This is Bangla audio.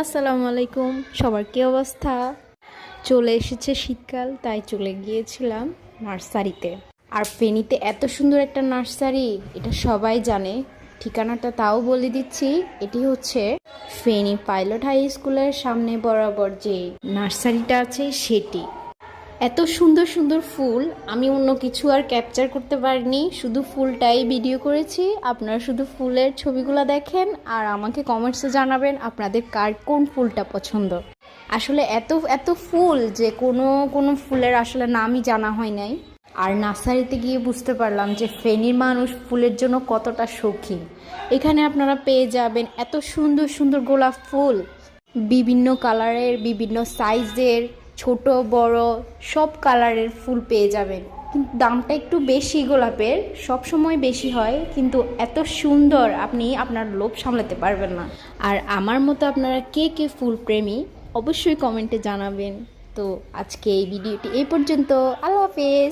আসসালামু আলাইকুম, সবার কী অবস্থা? চলে এসেছে শীতকাল, তাই চলে গিয়েছিলাম নার্সারিতে। আর ফেনীতে এত সুন্দর একটা নার্সারি, এটা সবাই জানে। ঠিকানাটা তাও বলে দিচ্ছি, এটি হচ্ছে ফেনী পাইলট হাই স্কুলের সামনে বরাবর যে নার্সারিটা আছে সেটি। এত সুন্দর সুন্দর ফুল, আমি অন্য কিছু আর ক্যাপচার করতে পারিনি, শুধু ফুলটাই ভিডিও করেছি। আপনারা শুধু ফুলের ছবিগুলো দেখেন আর আমাকে কমেন্টসে জানাবেন আপনাদের কার কোন ফুলটা পছন্দ। আসলে এত এত ফুল যে কোনো কোনো ফুলের আসলে নামই জানা হয় নাই। আর নার্সারিতে গিয়ে বুঝতে পারলাম যে ফেনীর মানুষ ফুলের জন্য কতটা শৌখিন। এখানে আপনারা পেয়ে যাবেন এত সুন্দর সুন্দর গোলাপ ফুল, বিভিন্ন কালারের, বিভিন্ন সাইজের, ছোট বড় সব কালারের ফুল পেয়ে যাবেন। কিন্তু দামটা একটু বেশি, গোলাপের সব সময় বেশি হয়, কিন্তু এত সুন্দর আপনি আপনার লোভ সামলাতে পারবেন না। আর আমার মতো আপনারা কে কে ফুল প্রেমী অবশ্যই কমেন্টে জানাবেন। তো আজকে এই ভিডিওটি এই পর্যন্ত। আল্লাহ হাফেজ।